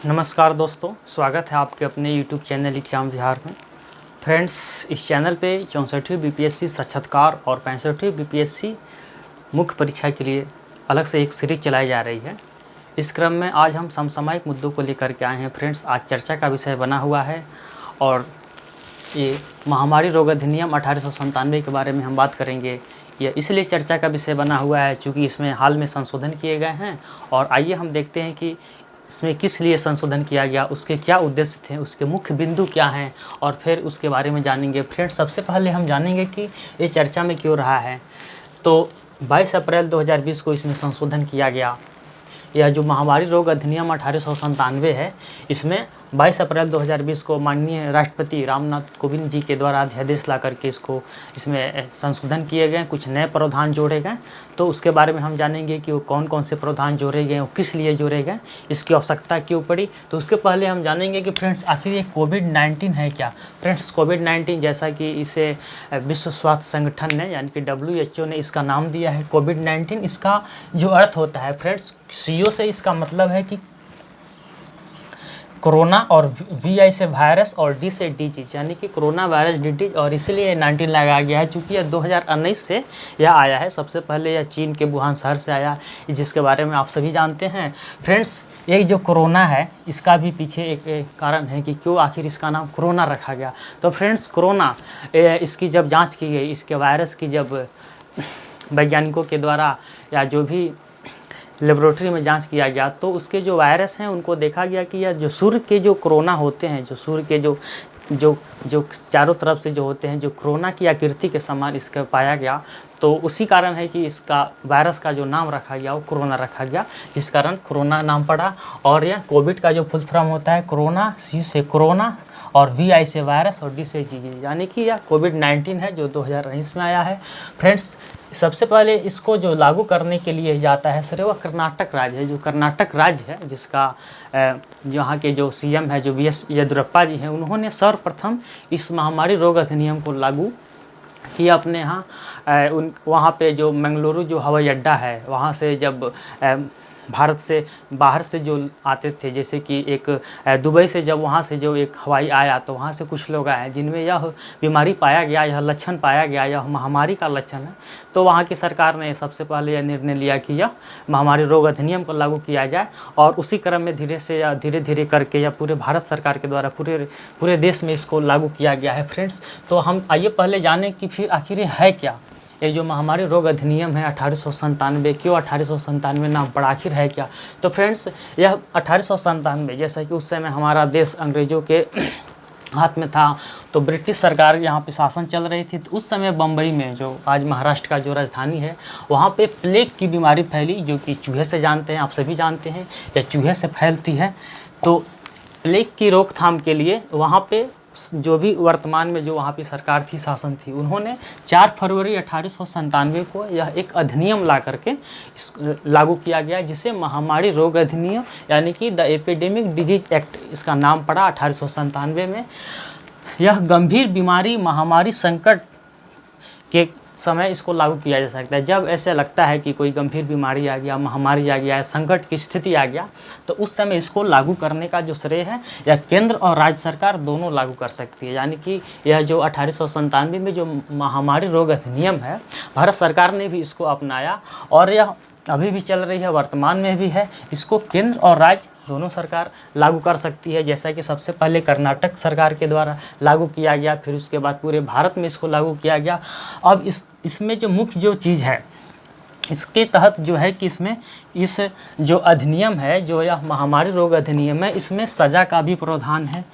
नमस्कार दोस्तों, स्वागत है आपके अपने YouTube चैनल एग्जाम बिहार में। फ्रेंड्स, इस चैनल पे 64वीं बीपीएससी साक्षात्कार और 65वीं बीपीएससी मुख्य परीक्षा के लिए अलग से एक सीरीज चलाई जा रही है। इस क्रम में आज हम समसामयिक मुद्दों को लेकर के आए हैं। फ्रेंड्स, आज चर्चा का विषय बना हुआ है और ये महामारी रोग अधिनियम 1897 के बारे में हम बात करेंगे। यह इसलिए चर्चा का विषय बना हुआ है चूँकि इसमें हाल में संशोधन किए गए हैं और आइए हम देखते हैं कि इसमें किस लिए संशोधन किया गया, उसके क्या उद्देश्य थे, उसके मुख्य बिंदु क्या हैं और फिर उसके बारे में जानेंगे। फ्रेंड्स, सबसे पहले हम जानेंगे कि ये चर्चा में क्यों रहा है। तो 22 अप्रैल 2020 को इसमें संशोधन किया गया। यह जो महामारी रोग अधिनियम 1897 है, इसमें 22 अप्रैल 2020 को माननीय राष्ट्रपति रामनाथ कोविंद जी के द्वारा अध्यादेश ला करके इसमें संशोधन किए गए, कुछ नए प्रावधान जोड़े गए। तो उसके बारे में हम जानेंगे कि वो कौन कौन से प्रावधान जोड़े गए और किस लिए जोड़े गए, इसकी आवश्यकता क्यों पड़ी। तो उसके पहले हम जानेंगे कि फ्रेंड्स आखिर ये कोविड-19 है क्या। फ्रेंड्स, कोविड-19 जैसा कि इसे विश्व स्वास्थ्य संगठन ने यानी कि WHO ने इसका नाम दिया है कोविड-19। इसका जो अर्थ होता है फ्रेंड्स, CO से इसका मतलब है कि कोरोना और VI से वायरस और D से डिजीज यानी कि कोरोना वायरस डिजीज, और इसीलिए 19 लगाया गया है क्योंकि यह 2019 से यह आया है। सबसे पहले यह चीन के वुहान शहर से आया, जिसके बारे में आप सभी जानते हैं। फ्रेंड्स, ये जो कोरोना है इसका भी पीछे एक कारण है कि क्यों आखिर इसका नाम कोरोना रखा गया। तो फ्रेंड्स, कोरोना इसकी जब जाँच की गई, इसके वायरस की जब वैज्ञानिकों के द्वारा या जो भी लेबोरेटरी में जांच किया गया, तो उसके जो वायरस हैं उनको देखा गया कि यह जो सूर्य के जो कोरोना होते हैं, जो सूर्य के जो चारों तरफ से जो होते हैं, जो कोरोना की आकृति के समान इसका पाया गया। तो उसी कारण है कि इसका वायरस का जो नाम रखा गया वो कोरोना रखा गया, जिस कारण कोरोना नाम पड़ा। और यह कोविड का जो फुल फॉर्म होता है कोरोना, C से कोरोना और VI से वायरस और D से डिजीज, यानी कि यह कोविड-19 है जो 2019 में आया है। फ्रेंड्स, सबसे पहले इसको जो लागू करने के लिए जाता है सर, वह कर्नाटक राज्य है। जो कर्नाटक राज्य है जिसका यहाँ के जो CM है जो VS येदियुरप्पा जी हैं, उन्होंने सर्वप्रथम इस महामारी रोग अधिनियम को लागू किया अपने यहाँ। वहाँ पे जो मंगलुरु जो हवाई अड्डा है, वहाँ से जब भारत से बाहर से जो आते थे, जैसे कि एक दुबई से जब वहाँ से जो एक हवाई आया, तो वहाँ से कुछ लोग आए जिनमें यह बीमारी पाया गया, यह लक्षण पाया गया, यह महामारी का लक्षण है। तो वहाँ की सरकार ने सबसे पहले यह निर्णय लिया कि यह महामारी रोग अधिनियम को लागू किया जाए और उसी क्रम में धीरे धीरे करके यह पूरे भारत सरकार के द्वारा पूरे देश में इसको लागू किया गया है। फ्रेंड्स, तो हम आइए पहले जानें कि फिर आखिर है क्या ये जो महामारी रोग अधिनियम है 1897, क्यों 1897 नाम पड़ा, आखिर है क्या। तो फ्रेंड्स, यह 1897 जैसा कि उस समय हमारा देश अंग्रेज़ों के हाथ में था, तो ब्रिटिश सरकार यहाँ पे शासन चल रही थी। तो उस समय बम्बई में, जो आज महाराष्ट्र का जो राजधानी है, वहाँ पे प्लेग की बीमारी फैली, जो कि चूहे से जानते हैं, आप सभी जानते हैं, या चूहे से फैलती है। तो प्लेग की रोकथाम के लिए वहाँ पे जो भी वर्तमान में जो वहाँ की सरकार थी, शासन थी, उन्होंने 4 फरवरी 1897 को यह एक अधिनियम ला करके लागू किया गया, जिसे महामारी रोग अधिनियम यानी कि द एपिडेमिक डिजीज एक्ट इसका नाम पड़ा 1897 में। यह गंभीर बीमारी, महामारी, संकट के समय इसको लागू किया जा सकता है। जब ऐसे लगता है कि कोई गंभीर बीमारी आ गया, महामारी आ गया, संकट की स्थिति आ गया, तो उस समय इसको लागू करने का जो श्रेय है या केंद्र और राज्य सरकार दोनों लागू कर सकती है। यानी कि यह जो 1897 में जो महामारी रोग अधिनियम है, भारत सरकार ने भी इसको अपनाया और यह अभी भी चल रही है, वर्तमान में भी है। इसको केंद्र और राज्य दोनों सरकार लागू कर सकती है, जैसा कि सबसे पहले कर्नाटक सरकार के द्वारा लागू किया गया, फिर उसके बाद पूरे भारत में इसको लागू किया गया। अब इसमें जो मुख्य जो चीज़ है, इसके तहत जो है कि इसमें इस जो अधिनियम है, जो यह महामारी रोग अधिनियम है, इसमें सज़ा का भी प्रावधान है,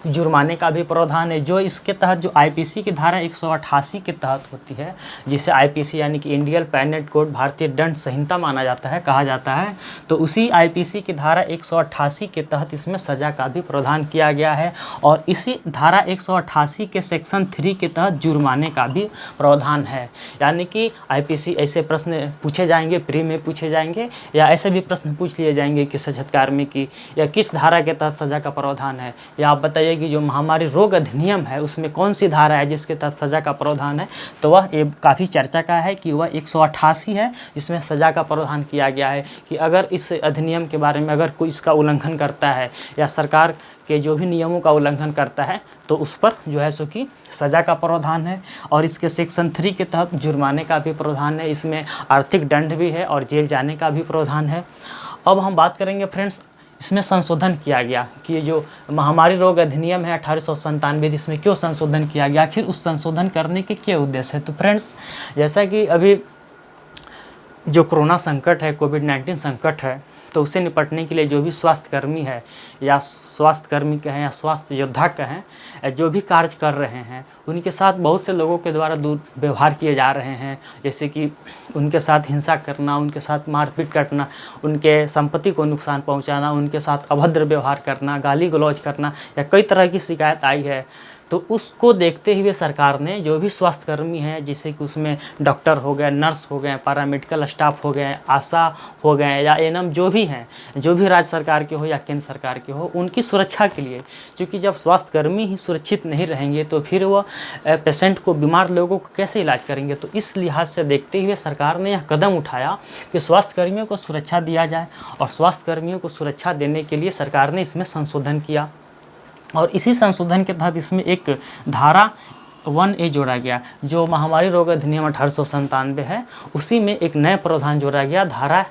जुर्माने का भी प्रावधान है, जो इसके तहत जो IPC की धारा 188 के तहत होती है, जिसे IPC यानी कि इंडियन पेनल कोड, भारतीय दंड संहिता माना जाता है, कहा जाता है। तो उसी IPC की धारा 188 के तहत इसमें सज़ा का भी प्रावधान किया गया है और इसी धारा 188 के सेक्शन 3 के तहत जुर्माने का भी प्रावधान है। यानी कि IPC ऐसे प्रश्न पूछे जाएंगे, प्री में पूछे जाएंगे, या ऐसे भी प्रश्न पूछ लिए जाएंगे कि साक्षात्कार में कि या किस धारा के तहत सज़ा का प्रावधान है, या आप बताइए कि जो महामारी रोग अधिनियम है उसमें कौन सी धारा है जिसके तहत सज़ा का प्रावधान है, तो वह ये काफ़ी चर्चा का है कि वह 188 है, जिसमें सज़ा का प्रावधान किया गया है कि अगर इस अधिनियम के बारे में अगर कोई इसका उल्लंघन करता है या सरकार के जो भी नियमों का उल्लंघन करता है तो उस पर जो है सो कि सज़ा का प्रावधान है। और इसके सेक्शन 3 के तहत जुर्माने का भी प्रावधान है, इसमें आर्थिक दंड भी है और जेल जाने का भी प्रावधान है। अब हम बात करेंगे फ्रेंड्स, इसमें संशोधन किया गया कि ये जो महामारी रोग अधिनियम है 1897, इसमें क्यों संशोधन किया गया, आखिर उस संशोधन करने के क्या उद्देश्य है। तो फ्रेंड्स, जैसा कि अभी जो कोरोना संकट है, कोविड-19 संकट है, तो उससे निपटने के लिए जो भी स्वास्थ्यकर्मी है या स्वास्थ्यकर्मी कहें या स्वास्थ्य योद्धा कहें, जो भी कार्य कर रहे हैं उनके साथ बहुत से लोगों के द्वारा दुर्व्यवहार किए जा रहे हैं, जैसे कि उनके साथ हिंसा करना, उनके साथ मारपीट करना, उनके संपत्ति को नुकसान पहुंचाना, उनके साथ अभद्र व्यवहार करना, गाली गलौज करना या कई तरह की शिकायत आई है। तो उसको देखते हुए सरकार ने जो भी स्वास्थ्यकर्मी हैं, जैसे कि उसमें डॉक्टर हो गए, नर्स हो गए, पैरामेडिकल स्टाफ हो गए, आशा हो गए या एएनएम जो भी हैं, जो भी राज्य सरकार के हो या केंद्र सरकार के हो, उनकी सुरक्षा के लिए, क्योंकि जब स्वास्थ्यकर्मी ही सुरक्षित नहीं रहेंगे तो फिर वह पेशेंट को, बीमार लोगों को कैसे इलाज करेंगे। तो इस लिहाज से देखते हुए सरकार ने यह कदम उठाया कि स्वास्थ्यकर्मियों को सुरक्षा दिया जाए, और स्वास्थ्यकर्मियों को सुरक्षा देने के लिए सरकार ने इसमें संशोधन किया। और इसी संशोधन के तहत इसमें एक धारा 1A जोड़ा गया, जो महामारी रोग अधिनियम 1897 है, उसी में एक नया प्रावधान जोड़ा गया, धारा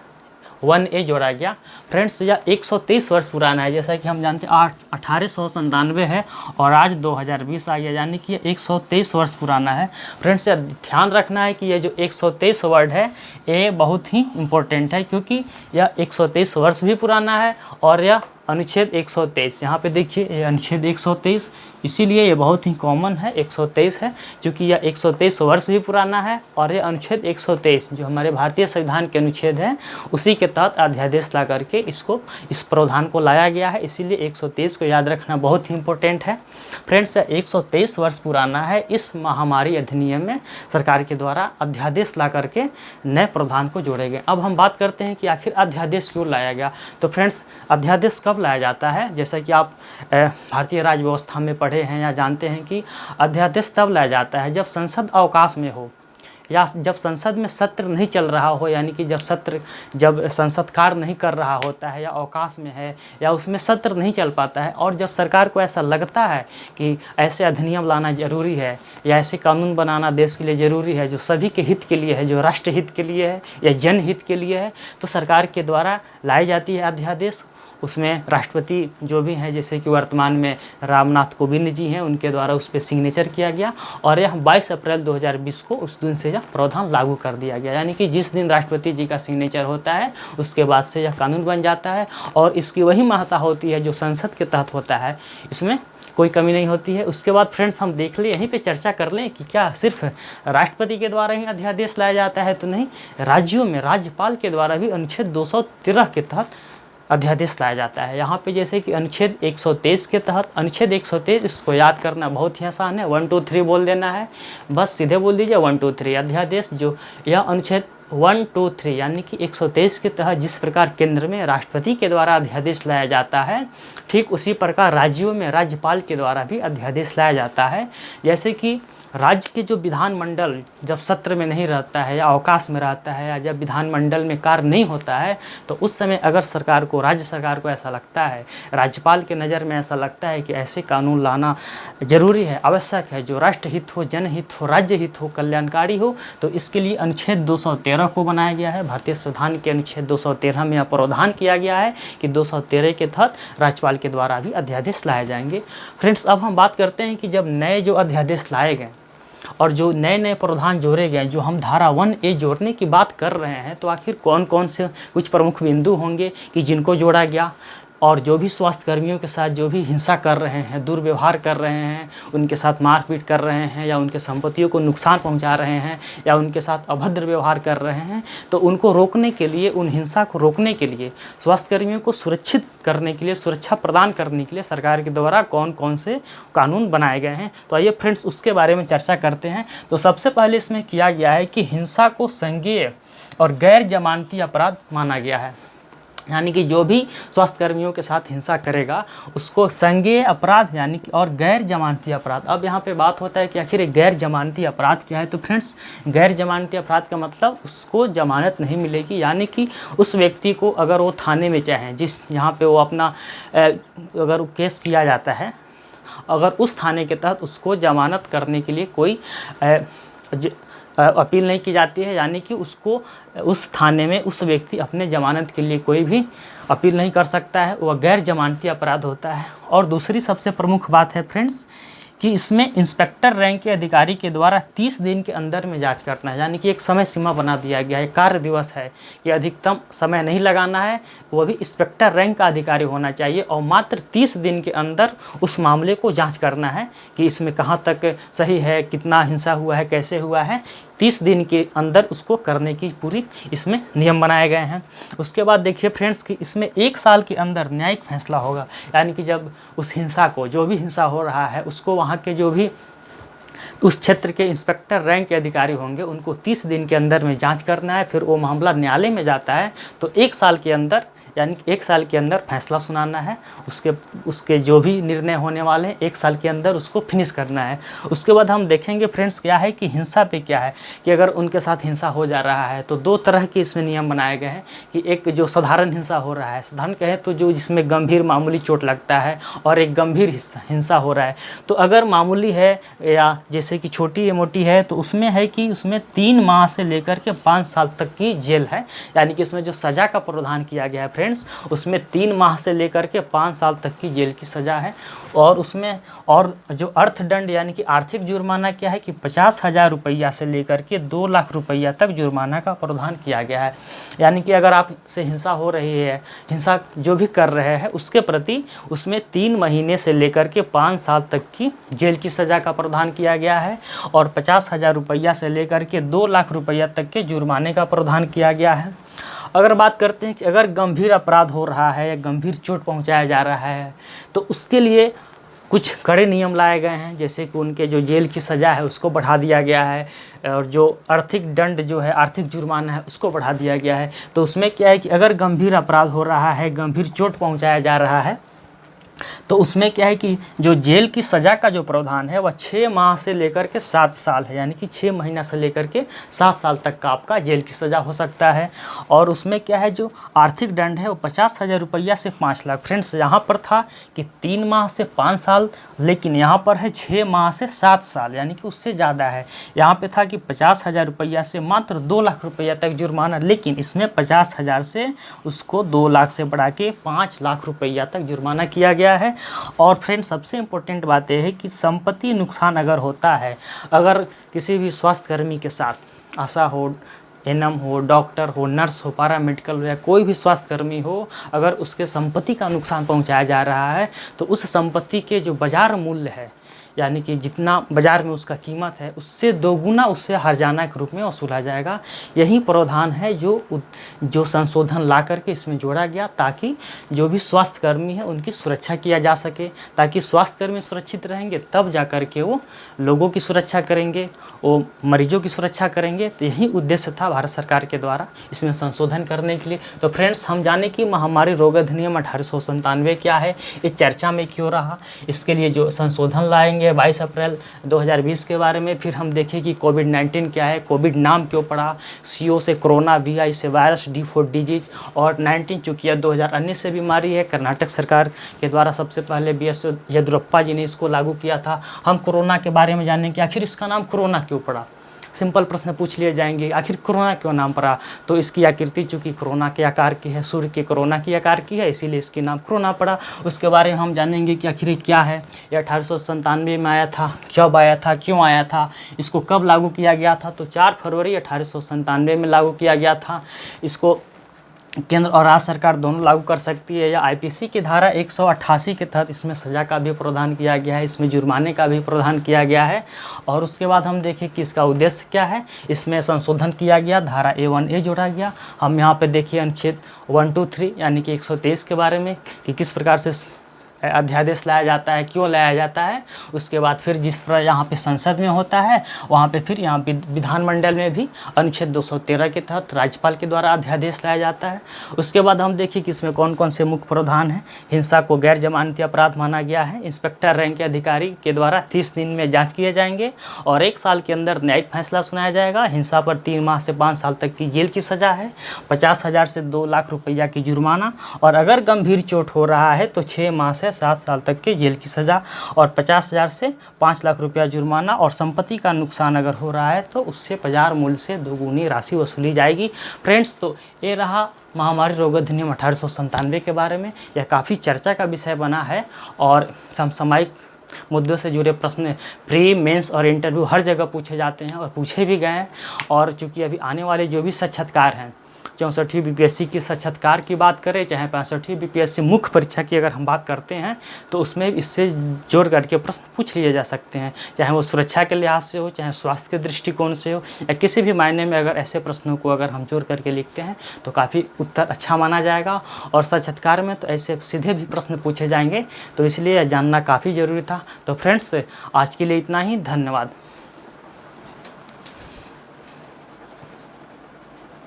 1A जोड़ा गया। फ्रेंड्स, यह 123 वर्ष पुराना है, जैसा कि हम जानते हैं 1897 है और आज 2020 आ गया, यानी कि 123 वर्ष पुराना है। फ्रेंड्स, ध्यान रखना है कि ये जो 123 वर्ड है ये बहुत ही इम्पोर्टेंट है, क्योंकि यह 123 वर्ष भी पुराना है और यह अनुच्छेद 123, यहाँ पे देखिए ये अनुच्छेद 123, इसीलिए ये बहुत ही कॉमन है, 123 है, क्योंकि यह 123 वर्ष भी पुराना है और ये अनुच्छेद 123 जो हमारे भारतीय संविधान के अनुच्छेद है उसी के तहत अध्यादेश ला करके इसको, इस प्रावधान को लाया गया है, इसीलिए 123 को याद रखना बहुत ही इम्पोर्टेंट है। फ्रेंड्स, 123 वर्ष पुराना है, इस महामारी अधिनियम में सरकार के द्वारा अध्यादेश ला करके नए प्रावधान को जोड़े गए। अब हम बात करते हैं कि आखिर अध्यादेश क्यों लाया गया। तो फ्रेंड्स, अध्यादेश कब लाया जाता है, जैसा कि आप भारतीय राज्य व्यवस्था में पढ़े हैं या जानते हैं कि अध्यादेश तब लाया जाता है जब संसद अवकाश में हो या जब संसद में सत्र नहीं चल रहा हो, यानी कि जब संसद कार्य नहीं कर रहा होता है या अवकाश में है या उसमें सत्र नहीं चल पाता है, और जब सरकार को ऐसा लगता है कि ऐसे अधिनियम लाना ज़रूरी है या ऐसे कानून बनाना देश के लिए ज़रूरी है जो सभी के हित के लिए है, जो राष्ट्र हित के लिए है या जनहित के लिए है, तो सरकार के द्वारा लाई जाती है अध्यादेश। उसमें राष्ट्रपति जो भी हैं, जैसे कि वर्तमान में रामनाथ कोविंद जी हैं, उनके द्वारा उस पर सिग्नेचर किया गया और यह 22 अप्रैल 2020 को उस दिन से यह प्रावधान लागू कर दिया गया, यानी कि जिस दिन राष्ट्रपति जी का सिग्नेचर होता है उसके बाद से यह कानून बन जाता है और इसकी वही महत्ता होती है जो संसद के तहत होता है, इसमें कोई कमी नहीं होती है। उसके बाद फ्रेंड्स, हम देख लें, यहीं पे चर्चा कर लें कि क्या सिर्फ राष्ट्रपति के द्वारा ही अध्यादेश लाया जाता है, तो नहीं, राज्यों में राज्यपाल के द्वारा भी अनुच्छेद 213 के तहत अध्यादेश लाया जाता है। यहाँ पे जैसे कि अनुच्छेद 123 के तहत, अनुच्छेद 123 इसको याद करना बहुत ही आसान है, 1 2 3 बोल देना है, बस सीधे बोल दीजिए 1 2 3 अध्यादेश। जो यह अनुच्छेद 1 2 3 यानी कि 123 के तहत जिस प्रकार केंद्र में राष्ट्रपति के द्वारा अध्यादेश लाया जाता है, ठीक उसी प्रकार राज्यों में राज्यपाल के द्वारा भी अध्यादेश लाया जाता है। जैसे कि राज्य के जो विधानमंडल जब सत्र में नहीं रहता है या अवकाश में रहता है या जब विधानमंडल में कार्य नहीं होता है, तो उस समय अगर सरकार को, राज्य सरकार को ऐसा लगता है, राज्यपाल के नज़र में ऐसा लगता है कि ऐसे कानून लाना ज़रूरी है, आवश्यक है, जो राष्ट्रहित हो, जनहित हो, राज्य हित हो, कल्याणकारी हो, तो इसके लिए अनुच्छेद 213 को बनाया गया है। भारतीय संविधान के अनुच्छेद 213 में यह प्रावधान किया गया है कि 213 के तहत राज्यपाल के द्वारा भी अध्यादेश लाए जाएंगे। फ्रेंड्स, अब हम बात करते हैं कि जब नए जो अध्यादेश लाए गए और जो नए नए प्रावधान जोड़े गए, जो हम धारा 1A जोड़ने की बात कर रहे हैं, तो आखिर कौन कौन से कुछ प्रमुख बिंदु होंगे कि जिनको जोड़ा गया, और जो भी स्वास्थ्यकर्मियों के साथ जो भी हिंसा कर रहे हैं, दुर्व्यवहार कर रहे हैं, उनके साथ मारपीट कर रहे हैं या उनके संपत्तियों को नुकसान पहुंचा रहे हैं या उनके साथ अभद्र व्यवहार कर रहे हैं, तो उनको रोकने के लिए, उन हिंसा को रोकने के लिए, स्वास्थ्यकर्मियों को सुरक्षित करने के लिए, सुरक्षा प्रदान करने के लिए सरकार के द्वारा कौन कौन से कानून बनाए गए हैं। तो आइए फ्रेंड्स, उसके बारे में चर्चा करते हैं। तो सबसे पहले इसमें किया गया है कि हिंसा को संज्ञेय और गैर जमानती अपराध माना गया है। यानी कि जो भी स्वास्थ्य कर्मियों के साथ हिंसा करेगा उसको संज्ञेय अपराध यानी कि और गैर जमानती अपराध। अब यहाँ पे बात होता है कि आखिर एक गैर जमानती अपराध क्या है। तो फ्रेंड्स, गैर जमानती अपराध का मतलब उसको जमानत नहीं मिलेगी, यानी कि उस व्यक्ति को अगर वो थाने में चाहें, जिस यहाँ पे वो अपना अगर केस किया जाता है, अगर उस थाने के तहत उसको जमानत करने के लिए कोई अपील नहीं की जाती है, यानी कि उसको उस थाने में उस व्यक्ति अपने ज़मानत के लिए कोई भी अपील नहीं कर सकता है, वह गैर जमानती अपराध होता है। और दूसरी सबसे प्रमुख बात है फ्रेंड्स कि इसमें इंस्पेक्टर रैंक के अधिकारी के द्वारा 30 दिन के अंदर में जांच करना है, यानी कि एक समय सीमा बना दिया गया है, कार्य दिवस है कि अधिकतम समय नहीं लगाना है, वो भी इंस्पेक्टर रैंक का अधिकारी होना चाहिए और मात्र 30 दिन के अंदर उस मामले को जांच करना है कि इसमें कहाँ तक सही है, कितना हिंसा हुआ है, कैसे हुआ है। 30 दिन के अंदर उसको करने की पूरी इसमें नियम बनाए गए हैं। उसके बाद देखिए फ्रेंड्स कि इसमें 1 साल के अंदर न्यायिक फैसला होगा, यानी कि जब उस हिंसा को, जो भी हिंसा हो रहा है उसको वहाँ के जो भी उस क्षेत्र के इंस्पेक्टर रैंक के अधिकारी होंगे उनको 30 दिन के अंदर में जांच करना है। फिर वो मामला न्यायालय में जाता है तो 1 साल के अंदर, यानी 1 साल के अंदर फैसला सुनाना है। उसके जो भी निर्णय होने वाले हैं 1 साल के अंदर उसको फिनिश करना है। उसके बाद हम देखेंगे फ्रेंड्स क्या है कि हिंसा पे क्या है कि अगर उनके साथ हिंसा हो जा रहा है तो 2 तरह के इसमें नियम बनाए गए हैं कि एक जो साधारण हिंसा हो रहा है, साधारण कहें तो जो जिसमें गंभीर मामूली चोट लगता है, और एक गंभीर हिंसा हो रहा है। तो अगर मामूली है या जैसे कि छोटी या मोटी है तो उसमें है कि उसमें 3 माह से लेकर के 5 साल तक की जेल है, यानी कि इसमें जो सज़ा का प्रावधान किया गया है फ्रेंड्स उसमें 3 माह से लेकर के 5 साल तक की जेल की सज़ा है। और उसमें और जो अर्थदंड यानी कि आर्थिक जुर्माना क्या है कि 50,000 रुपया से लेकर के 2 लाख रुपया तक जुर्माना का प्रावधान किया गया है। यानी कि अगर आप से हिंसा हो रही है, हिंसा जो भी कर रहे हैं उसके प्रति उसमें 3 महीने से लेकर के 5 साल तक की जेल की सज़ा का प्रावधान किया गया है और 50,000 रुपया से लेकर के 2 लाख रुपया तक के जुर्माने का प्रावधान किया गया है। अगर बात करते हैं कि अगर गंभीर अपराध हो रहा है या गंभीर चोट पहुंचाया जा रहा है तो उसके लिए कुछ कड़े नियम लाए गए हैं, जैसे कि उनके जो जेल की सज़ा है उसको बढ़ा दिया गया है और जो आर्थिक दंड जो है, आर्थिक जुर्माना है उसको बढ़ा दिया गया है। तो उसमें क्या है कि अगर गंभीर अपराध हो रहा है, गंभीर चोट पहुंचाया जा रहा है तो उसमें क्या है कि जो जेल की सज़ा का जो प्रावधान है वह 6 माह से लेकर के 7 साल है, यानी कि 6 महीना से लेकर के 7 साल तक का आपका जेल की सज़ा हो सकता है। और उसमें क्या है जो आर्थिक दंड है वो 50,000 रुपया से 5 लाख। फ्रेंड्स, यहाँ पर था कि 3 माह से 5 साल, लेकिन यहाँ पर है 6 माह से 7 साल, यानी कि उससे ज़्यादा है। यहाँ पे था कि 50,000 रुपया से मात्र 2 लाख रुपया तक जुर्माना, लेकिन इसमें 50,000 से उसको 2 लाख से बढ़ा के 5 लाख रुपया तक जुर्माना किया गया है। और फ्रेंड, सबसे इम्पोर्टेंट बात यह है कि संपत्ति नुकसान अगर होता है, अगर किसी भी स्वास्थ्यकर्मी के साथ आशा हो, एनएम हो, डॉक्टर हो, नर्स हो, पैरामेडिकल हो या कोई भी स्वास्थ्यकर्मी हो, अगर उसके संपत्ति का नुकसान पहुंचाया जा रहा है तो उस संपत्ति के जो बाज़ार मूल्य है, यानी कि जितना बाज़ार में उसका कीमत है उससे दोगुना उससे हर्जाना के रूप में वसूला जाएगा। यही प्रावधान है जो संशोधन ला करके इसमें जोड़ा गया, ताकि जो भी स्वास्थ्यकर्मी है उनकी सुरक्षा किया जा सके, ताकि स्वास्थ्यकर्मी सुरक्षित रहेंगे तब जा कर के वो लोगों की सुरक्षा करेंगे, वो मरीजों की सुरक्षा करेंगे। तो यही उद्देश्य था भारत सरकार के द्वारा इसमें संशोधन करने के लिए। तो फ्रेंड्स, हम जाने कि महामारी रोग अधिनियम 1897 क्या है, इस चर्चा में क्यों रहा, इसके लिए जो संशोधन लाएंगे 22 अप्रैल 2020 के बारे में। फिर हम देखें कि कोविड-19 क्या है, कोविड नाम क्यों पड़ा, CO से कोरोना, VI से वायरस, D फॉर डिजीज, और 19 चूँकि 2019 से बीमारी है। कर्नाटक सरकार के द्वारा सबसे पहले BS येदियुरप्पा जी ने इसको लागू किया था। हम कोरोना के बारे में जानें कि आखिर इसका नाम कोरोना क्यों पड़ा। सिंपल प्रश्न पूछ लिए जाएंगे, आखिर कोरोना क्यों नाम पड़ा। तो इसकी आकृति चूँकि कोरोना के आकार की है, सूर्य के कोरोना की आकार की है, इसीलिए इसके नाम कोरोना पड़ा। उसके बारे में हम जानेंगे कि आखिर क्या है, ये 1897 में आया था, कब आया था, क्यों आया था, इसको कब लागू किया गया था। तो 4 फरवरी 1897 में लागू किया गया था। इसको केंद्र और राज्य सरकार दोनों लागू कर सकती है। या IPC की धारा 188 के तहत इसमें सज़ा का भी प्रावधान किया गया है, इसमें जुर्माने का भी प्रावधान किया गया है। और उसके बाद हम देखें कि इसका उद्देश्य क्या है, इसमें संशोधन किया गया, धारा A1A जोड़ा गया। हम यहाँ पे देखिए अनुच्छेद 123 यानी कि 123 के बारे में कि किस प्रकार से अध्यादेश लाया जाता है, क्यों लाया जाता है। उसके बाद फिर जिस तरह यहाँ पे संसद में होता है, वहाँ पे फिर यहाँ पे विधानमंडल में भी अनुच्छेद 213 के तहत राज्यपाल के द्वारा अध्यादेश लाया जाता है। उसके बाद हम देखिए कि इसमें कौन कौन से मुख्य प्रावधान हैं। हिंसा को गैर जमानती अपराध माना गया है। इंस्पेक्टर रैंक के अधिकारी के द्वारा 30 दिन में जाँच किए जाएंगे और 1 साल के अंदर न्यायिक फैसला सुनाया जाएगा। हिंसा पर 3 माह से 5 साल तक की जेल की सज़ा है, 50,000 से 2 लाख रुपया की जुर्माना, और अगर गंभीर चोट हो रहा है तो 6 माह से 7 साल तक की जेल की सज़ा और 50,000 से 5 लाख रुपया जुर्माना, और संपत्ति का नुकसान अगर हो रहा है तो उससे बाजार मूल्य से दोगुनी राशि वसूली जाएगी। फ्रेंड्स, तो ये रहा महामारी रोग अधिनियम 1897 के बारे में। यह काफ़ी चर्चा का विषय बना है और समसामयिक मुद्दों से जुड़े प्रश्न प्री, मेंस और इंटरव्यू हर जगह पूछे जाते हैं और पूछे भी गए हैं। और चूँकि अभी आने वाले जो भी साक्षात्कार हैं, 64वीं बीपीएससी की साक्षात्कार की बात करें, चाहे 65वीं बीपीएससी मुख्य परीक्षा की अगर हम बात करते हैं, तो उसमें इससे जोड़ करके प्रश्न पूछ लिए जा सकते हैं, चाहे वो सुरक्षा के लिहाज से हो, चाहे स्वास्थ्य के दृष्टिकोण से हो, या किसी भी मायने में अगर ऐसे प्रश्नों को अगर हम जोड़ करके लिखते हैं तो काफ़ी उत्तर अच्छा माना जाएगा। और साक्षात्कार में तो ऐसे सीधे भी प्रश्न पूछे जाएंगे, तो इसलिए यह जानना काफ़ी ज़रूरी था। तो फ्रेंड्स, आज के लिए इतना ही। धन्यवाद।